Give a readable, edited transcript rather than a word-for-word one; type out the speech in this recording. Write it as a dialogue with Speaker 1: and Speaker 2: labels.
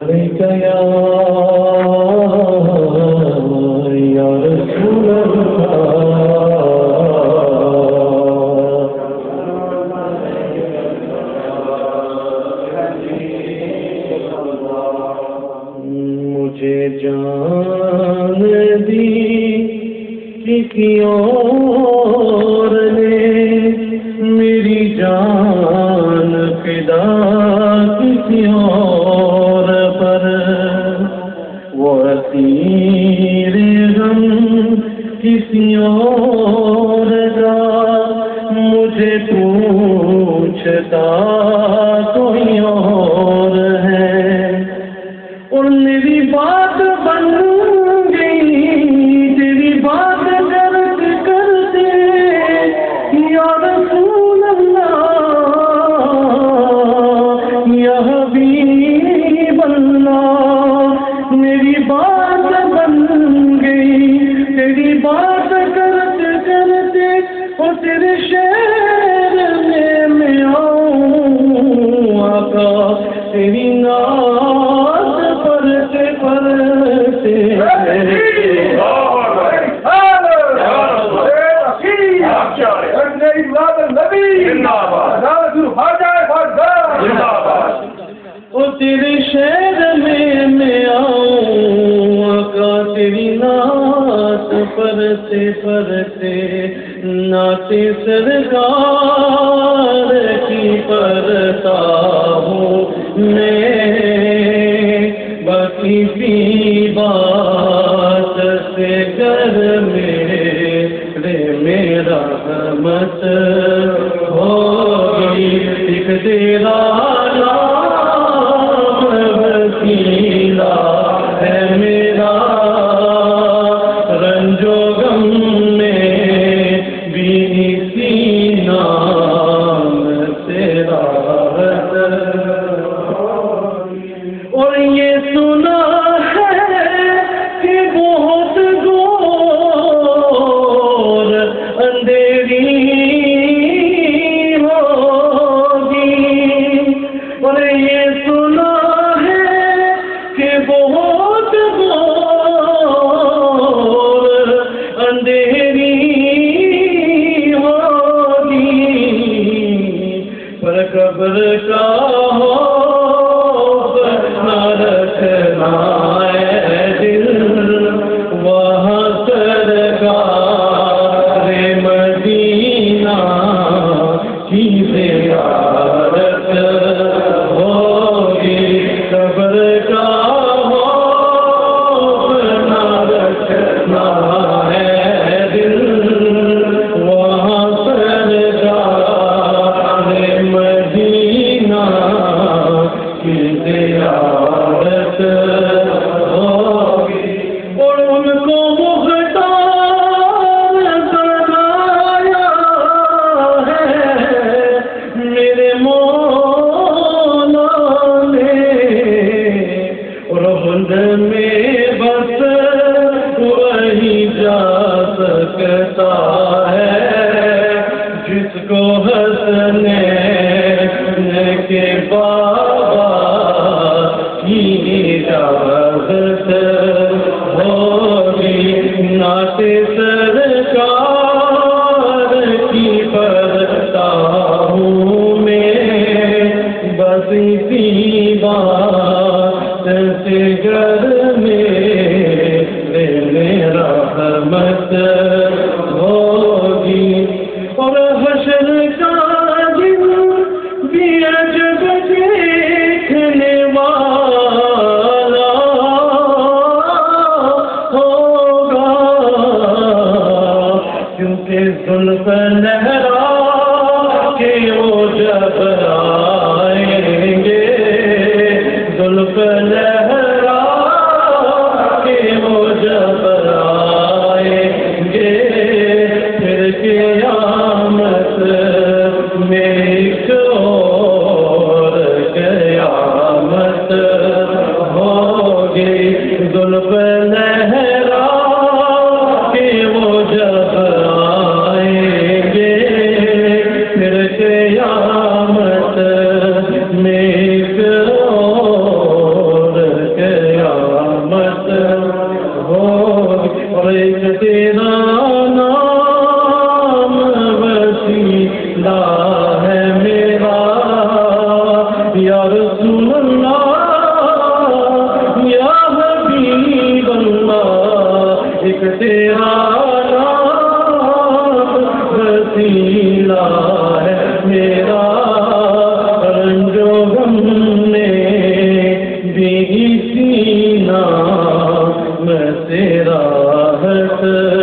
Speaker 1: علیک یا رسول مجھے جان دی کسی اور نے، میری جان فدا کسی اور پر، وہ اسیر غم کسی اور کا، مجھے پوچھتا کوئی اور ہے، اور میری بات بن گئی تیری بات کرتے کرتے، یا رسول اللہ یا حبیب اللہ، میری بات بن گئی تیری بات کرتے کرتے، اور تیرے شہر میں آؤں آقا، تیری ناز پڑھتے پڑھتے اور تیرے شہر میں آؤں آقا، تیری ناز پڑھتے پڑھتے، نعت سرکار کی پڑھتا ہوں میں، باقی کی بات سے کر میرا رحمت ہوگی، ایک تیرا نام وسیلہ ہے میرا، رنج و غم میں بھی اسی نام سے راحت، اور یہ سنا ہے کہ بہت گور اندھیری ہوگی، اور یہ سنا ہے کہ بہت گور اندھیری ہوگی، پر قبر کا نہ رکھنا ہے دل، وہاں سرکار مدینہ کی زیارت ہوگی، قبر کا نہ رکھنا ہے دل، وہاں سرکار مدینہ کی زیارت ہوگی، اور ان کو مختار بنایا ہے میرے مولا نے، اور خود میں بس وہی جا سکتا ہے جس کو حسنین کے بابا کی اجازت ہوگی، نعت سرکار کی پڑھتا ہوں میں، بس اسی بات سے گھر میرا رحمت ہوگی، اور حشر کا دن بھی عجب دیکھنے والا ہوگا، کیونکہ زلف لہرا کے وہ جب آئیں گے، زلف لہرا جینا میں تیرا ہے